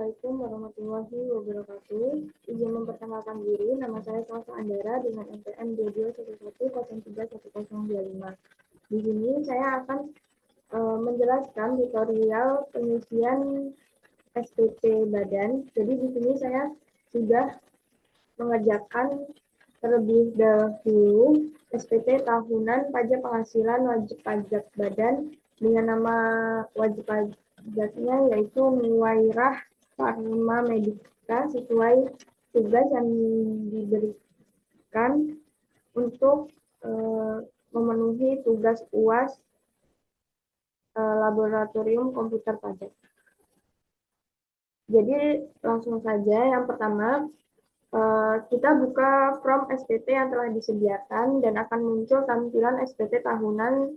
Assalamualaikum warahmatullahi wabarakatuh. Izin memperkenalkan diri, nama saya Salsa Andara dengan NPM 2211031025. Di sini saya akan menjelaskan tutorial pengisian SPP badan. Jadi di sini saya sudah mengerjakan terlebih dahulu SPP tahunan pajak penghasilan wajib pajak badan dengan nama wajib pajaknya yaitu Nuwairah Pharma Medica sesuai tugas yang diberikan untuk memenuhi tugas UAS Laboratorium Komputer Pajak. Jadi langsung saja yang pertama kita buka form SPP yang telah disediakan dan akan muncul tampilan SPP tahunan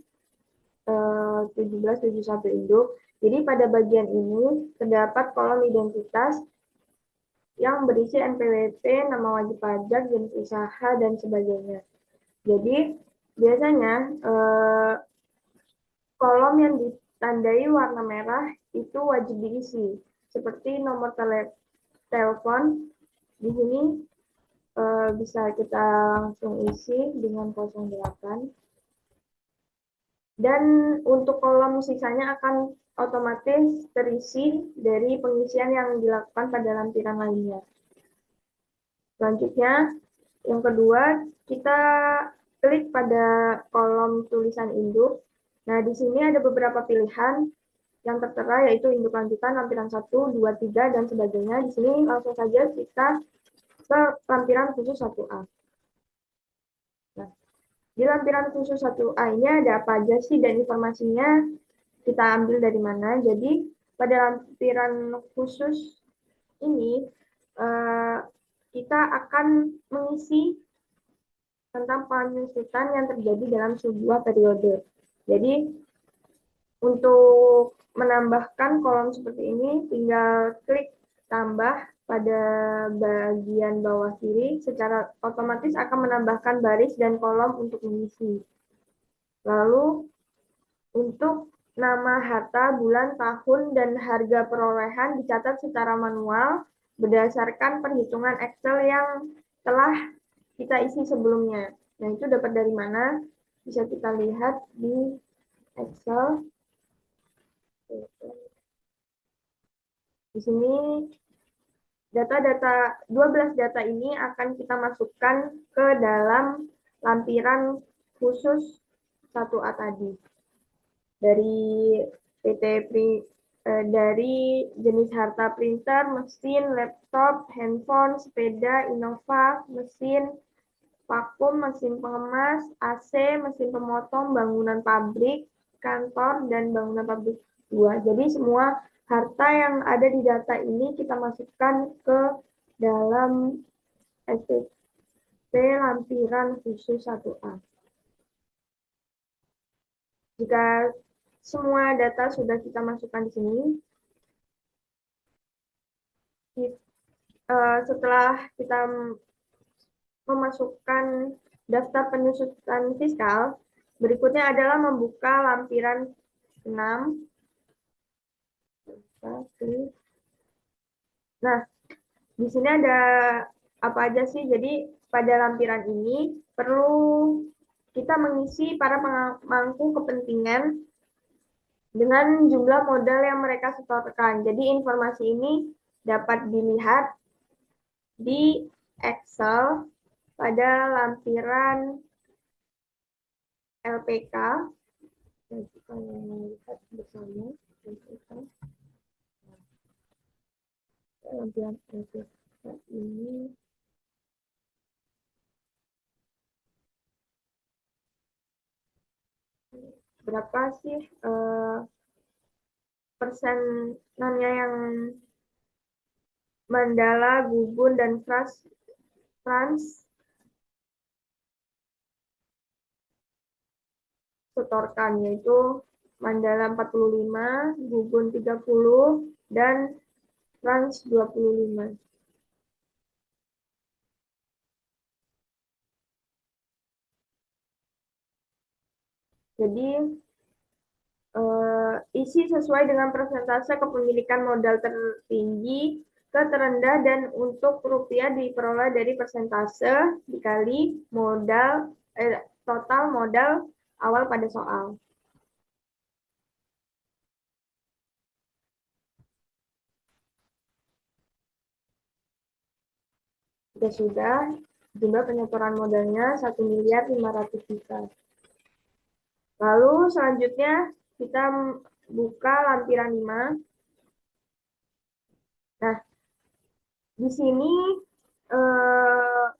1771 induk. Jadi pada bagian ini terdapat kolom identitas yang berisi NPWP, nama wajib pajak, jenis usaha, dan sebagainya. Jadi biasanya kolom yang ditandai warna merah itu wajib diisi, seperti nomor telepon. Di sini bisa kita langsung isi dengan 08. Dan untuk kolom sisanya akan otomatis terisi dari pengisian yang dilakukan pada lampiran lainnya. Selanjutnya, yang kedua, kita klik pada kolom tulisan induk. Nah, di sini ada beberapa pilihan yang tertera, yaitu induk lanjutan, lampiran 1, 2, 3, dan sebagainya. Di sini langsung saja kita ke lampiran khusus 1A. Nah, di lampiran khusus 1A ini ada apa aja sih dan informasinya kita ambil dari mana. Jadi pada lampiran khusus ini kita akan mengisi tentang penyusutan yang terjadi dalam sebuah periode. Jadi untuk menambahkan kolom seperti ini tinggal klik tambah pada bagian bawah kiri, secara otomatis akan menambahkan baris dan kolom untuk mengisi. Lalu untuk nama harta, bulan, tahun, dan harga perolehan dicatat secara manual berdasarkan perhitungan Excel yang telah kita isi sebelumnya. Nah, itu dapat dari mana? Bisa kita lihat di Excel. Di sini 12 data ini akan kita masukkan ke dalam lampiran khusus 1A tadi. Dari dari jenis harta printer, mesin, laptop, handphone, sepeda, Innova, mesin, vakum, mesin pengemas, AC, mesin pemotong, bangunan pabrik, kantor, dan bangunan pabrik 2. Jadi semua harta yang ada di data ini kita masukkan ke dalam SPP lampiran khusus 1A. Jika semua data sudah kita masukkan di sini, setelah kita memasukkan daftar penyusutan fiskal, berikutnya adalah membuka lampiran 6. Nah, di sini ada apa aja sih? Jadi pada lampiran ini perlu kita mengisi para pemangku kepentingan dengan jumlah modal yang mereka setorkan. Jadi informasi ini dapat dilihat di Excel pada lampiran LPK. Kita lihat bersama. Lampiran LPK ini berapa sih persenannya yang Mandala, Gugun, dan Trans setorkan, yaitu Mandala 45, Gugun 30, dan Trans 25. Jadi isi sesuai dengan persentase kepemilikan modal tertinggi ke terendah dan untuk rupiah diperoleh dari persentase dikali modal total modal awal pada soal. Jika sudah, jumlah penyetoran modalnya 1.500.000.000. Lalu selanjutnya kita buka lampiran 5. Nah, di sini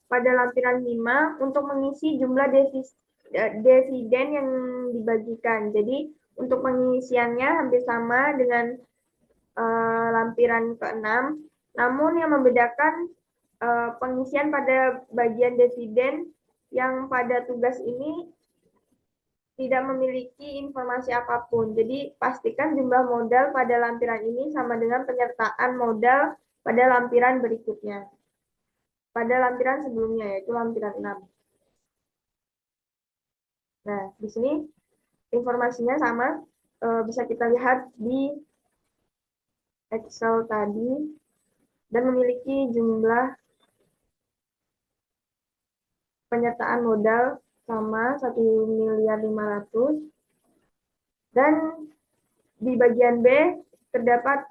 pada lampiran 5 untuk mengisi jumlah dividen yang dibagikan. Jadi untuk pengisiannya hampir sama dengan lampiran ke-6, namun yang membedakan pengisian pada bagian dividen yang pada tugas ini tidak memiliki informasi apapun. Jadi pastikan jumlah modal pada lampiran ini sama dengan penyertaan modal pada lampiran berikutnya. Pada lampiran sebelumnya, yaitu lampiran 6. Nah, di sini informasinya sama, bisa kita lihat di Excel tadi, dan memiliki jumlah penyertaan modal sama 1.500.000. Dan di bagian B terdapat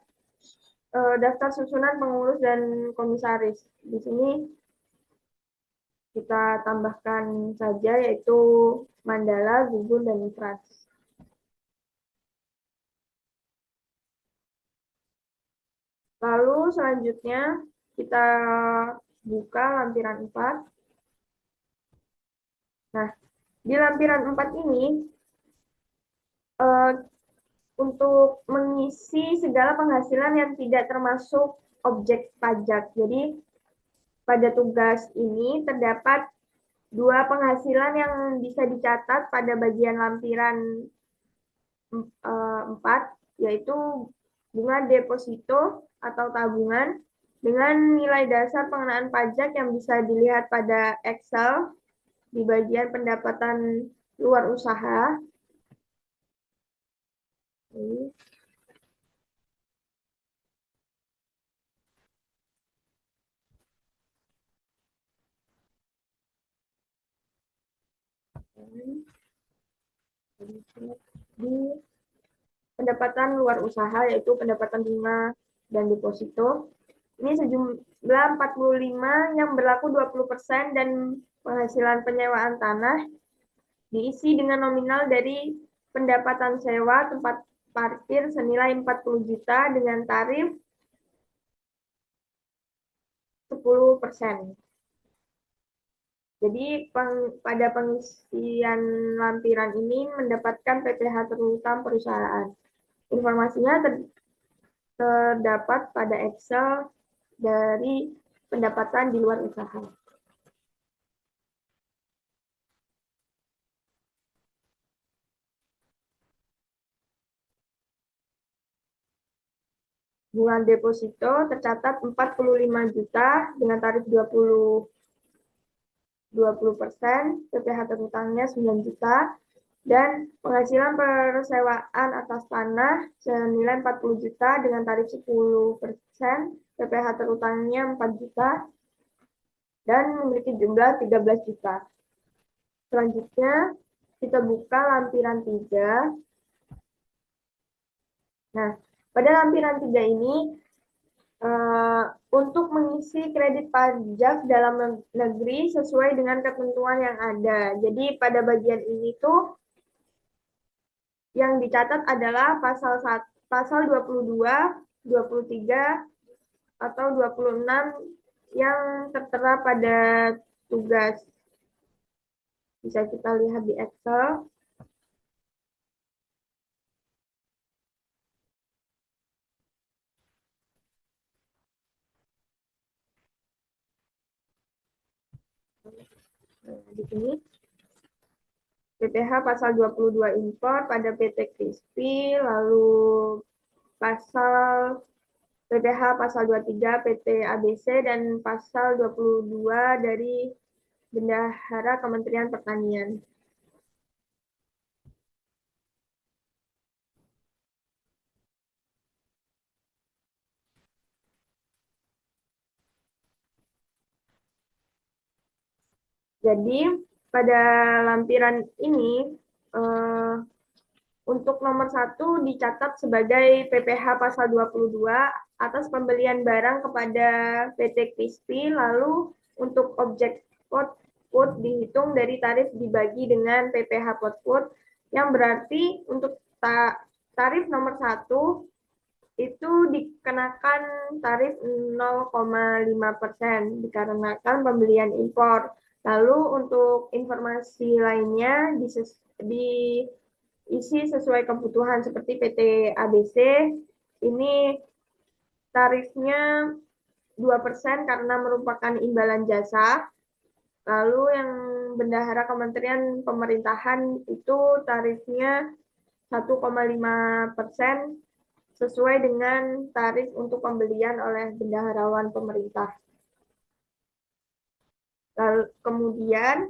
daftar susunan pengurus dan komisaris. Di sini kita tambahkan saja, yaitu Mandala, Gugun, dan Trans. Lalu selanjutnya kita buka lampiran 4. Nah, di lampiran 4 ini untuk mengisi segala penghasilan yang tidak termasuk objek pajak. Jadi pada tugas ini terdapat 2 penghasilan yang bisa dicatat pada bagian lampiran 4, yaitu bunga deposito atau tabungan dengan nilai dasar pengenaan pajak yang bisa dilihat pada Excel di bagian pendapatan luar usaha. Di pendapatan luar usaha, yaitu pendapatan bunga dan deposito. Ini sejumlah 45 yang berlaku 20% dan penghasilan penyewaan tanah diisi dengan nominal dari pendapatan sewa tempat parkir senilai 40 juta dengan tarif 10%. Jadi pada pengisian lampiran ini mendapatkan PPh terutama perusahaan. Informasinya terdapat pada Excel dari pendapatan di luar usaha. Bunga deposito tercatat 45 juta dengan tarif 20%, PPh terutangnya 9 juta, dan penghasilan persewaan atas tanah senilai 40 juta dengan tarif 10%, PPh terutangnya 4 juta, dan memiliki jumlah 13 juta. Selanjutnya, kita buka lampiran 3. Nah, pada lampiran 3 ini, untuk mengisi kredit pajak dalam negeri sesuai dengan ketentuan yang ada. Jadi pada bagian ini tuh yang dicatat adalah pasal 22, 23, atau 26 yang tertera pada tugas. Bisa kita lihat di Excel. Nah, di sini PPh pasal 22 impor pada PT Crispy, lalu pasal PPh pasal 23 PT ABC, dan pasal 22 dari Bendahara Kementerian Pertanian. Jadi pada lampiran ini untuk nomor 1 dicatat sebagai PPh pasal 22 atas pembelian barang kepada PT Krispi, lalu untuk objek pot dihitung dari tarif dibagi dengan PPh pot yang berarti untuk tarif nomor 1 itu dikenakan tarif 0,5% dikarenakan pembelian impor. Lalu untuk informasi lainnya diisi sesuai kebutuhan seperti PT ABC, ini tarifnya 2% karena merupakan imbalan jasa. Lalu yang bendahara Kementerian Pemerintahan itu tarifnya 1,5% sesuai dengan tarif untuk pembelian oleh bendaharawan pemerintah. Lalu kemudian,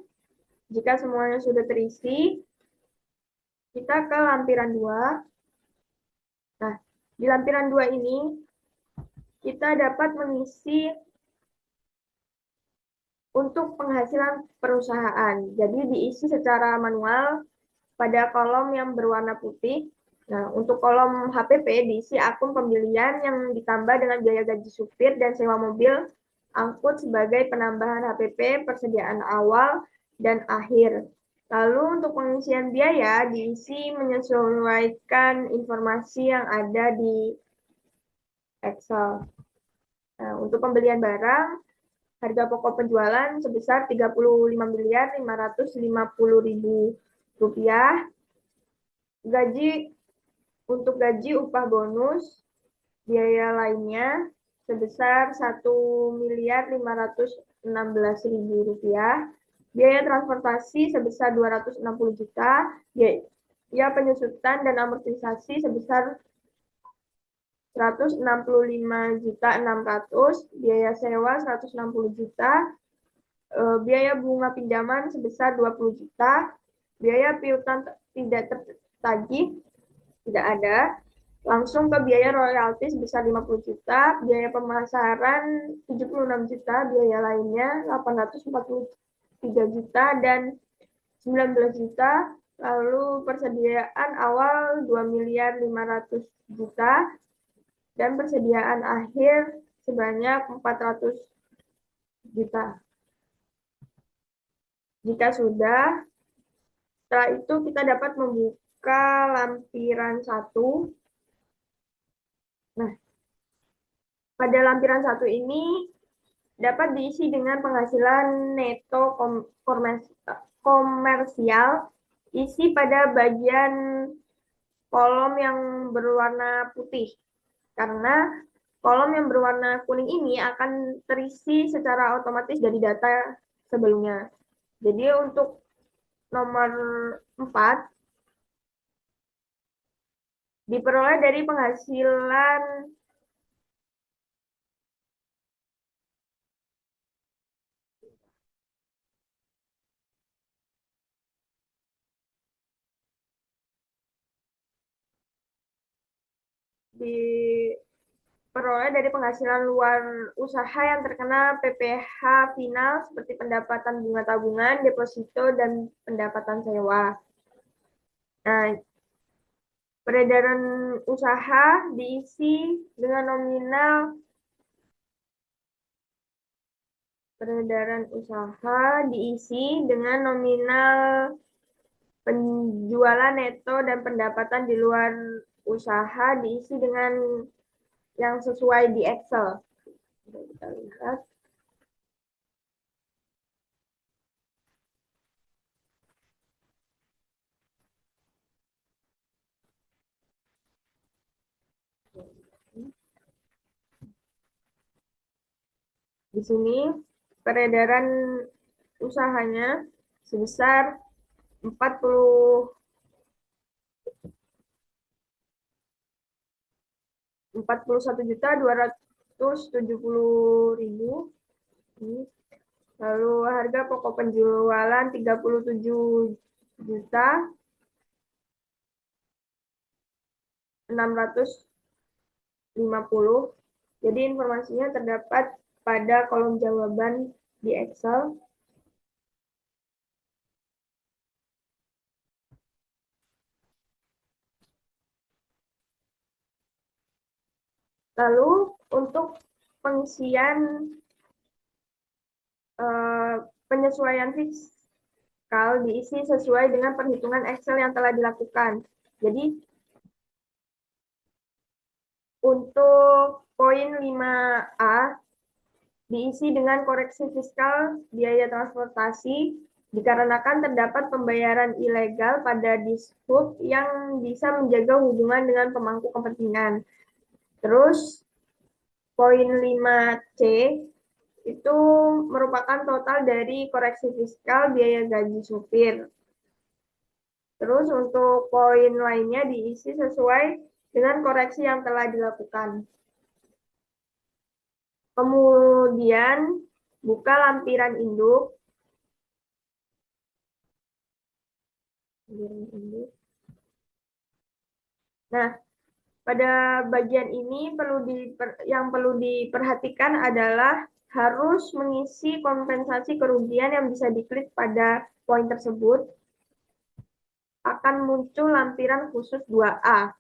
jika semuanya sudah terisi, kita ke lampiran 2. Nah, di lampiran 2 ini, kita dapat mengisi untuk penghasilan perusahaan. Jadi diisi secara manual pada kolom yang berwarna putih. Nah, untuk kolom HPP diisi akun pembelian yang ditambah dengan biaya gaji supir dan sewa mobil angkut sebagai penambahan HPP persediaan awal dan akhir. Lalu untuk pengisian biaya diisi menyesuaikan informasi yang ada di Excel. Nah, untuk pembelian barang, harga pokok penjualan sebesar 35.550.000 rupiah. Untuk gaji upah bonus, biaya lainnya sebesar 1.516.000 rupiah, biaya transportasi sebesar 260 juta, biaya penyusutan dan amortisasi sebesar 165.600, biaya sewa 160 juta, biaya bunga pinjaman sebesar 20 juta, biaya piutang tidak tertagih tidak ada, langsung ke biaya royalti sebesar 50 juta, biaya pemasaran 76 juta, biaya lainnya 843 juta dan 19 juta, lalu persediaan awal 2.500.000 juta, dan persediaan akhir sebanyak 400 juta. Jika sudah, setelah itu kita dapat membuka lampiran 1. Nah, pada lampiran 1 ini dapat diisi dengan penghasilan neto komersial, isi pada bagian kolom yang berwarna putih. Karena kolom yang berwarna kuning ini akan terisi secara otomatis dari data sebelumnya. Jadi untuk nomor 4, diperoleh dari penghasilan diperoleh dari penghasilan luar usaha yang terkena PPh final seperti pendapatan bunga tabungan, deposito, dan pendapatan sewa. Nah, peredaran usaha diisi dengan nominal penjualan neto dan pendapatan di luar usaha diisi dengan yang sesuai di Excel. Kita lihat. Di sini peredaran usahanya sebesar 41.270.000. Lalu harga pokok penjualan 37.650. Jadi informasinya terdapat pada kolom jawaban di Excel. Lalu untuk pengisian penyesuaian fiskal diisi sesuai dengan perhitungan Excel yang telah dilakukan. Jadi untuk poin 5A diisi dengan koreksi fiskal biaya transportasi dikarenakan terdapat pembayaran ilegal pada dishub yang bisa menjaga hubungan dengan pemangku kepentingan. Terus poin 5C itu merupakan total dari koreksi fiskal biaya gaji supir. Terus untuk poin lainnya diisi sesuai dengan koreksi yang telah dilakukan. Kemudian buka lampiran induk. Nah, pada bagian ini yang perlu diperhatikan adalah harus mengisi kompensasi kerugian yang bisa diklik pada poin tersebut. Akan muncul lampiran khusus 2A.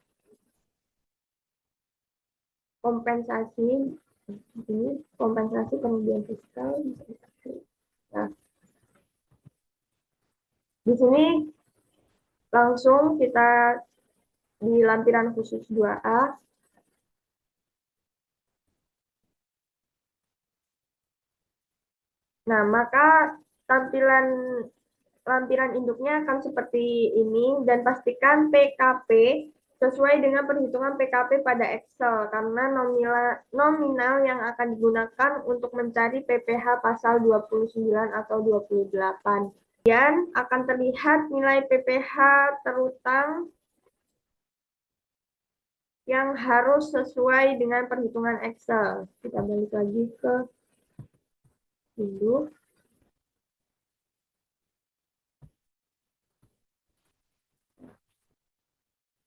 Kompensasi kerugian fiskal. Nah, di sini langsung kita di lampiran khusus 2A. Nah, maka tampilan lampiran induknya akan seperti ini dan pastikan PKP sesuai dengan perhitungan PKP pada Excel karena nominal yang akan digunakan untuk mencari PPh pasal 29 atau 28. Kemudian akan terlihat nilai PPh terutang yang harus sesuai dengan perhitungan Excel. Kita balik lagi ke induk.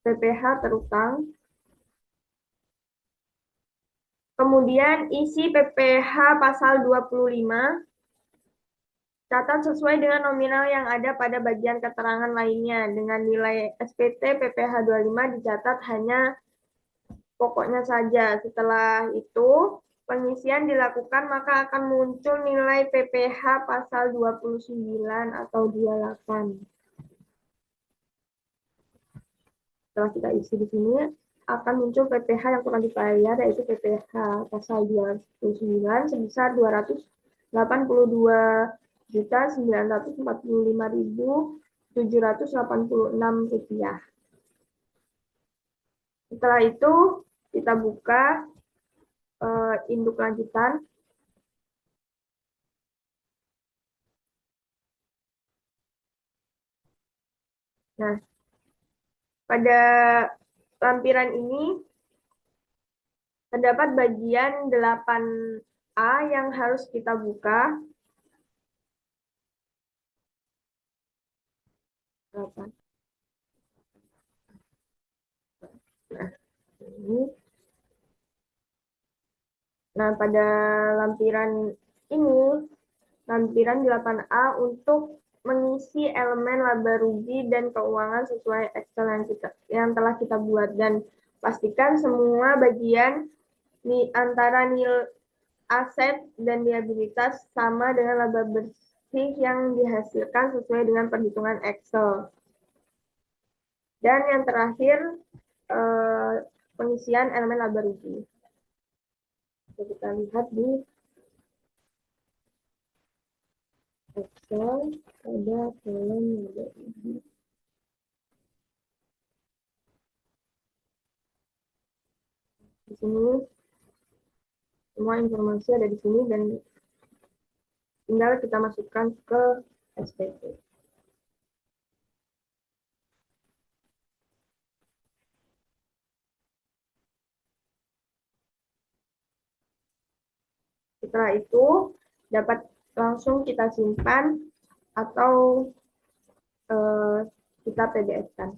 PPh terutang. Kemudian isi PPh pasal 25. Catat sesuai dengan nominal yang ada pada bagian keterangan lainnya. Dengan nilai SPT PPh 25 dicatat hanya pokoknya saja. Setelah itu, pengisian dilakukan maka akan muncul nilai PPh pasal 29 atau 28. Setelah kita isi di sini, akan muncul PPh yang kurang dibayar, yaitu PPh pasal 29 sebesar 282.945.786 rupiah. Setelah itu, kita buka induk lanjutan. Nah, pada lampiran ini terdapat bagian 8A yang harus kita buka. 8. Nah, ini. Nah, pada lampiran ini, lampiran 8A untuk mengisi elemen laba rugi dan keuangan sesuai Excel yang telah kita buat, dan pastikan semua bagian antara nilai aset dan liabilitas sama dengan laba bersih yang dihasilkan sesuai dengan perhitungan Excel. Dan yang terakhir pengisian elemen laba rugi. Kita lihat di Excel ada kolom laba rugi. Di sini semua informasi ada di sini dan tinggal kita masukkan ke SPT. Setelah itu dapat langsung kita simpan atau kita PDF-kan.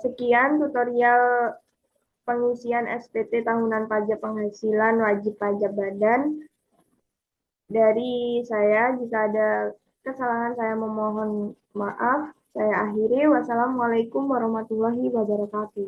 Sekian tutorial pengisian SPT tahunan pajak penghasilan wajib pajak badan. Dari saya, jika ada kesalahan saya memohon maaf. Saya akhiri. Wassalamualaikum warahmatullahi wabarakatuh.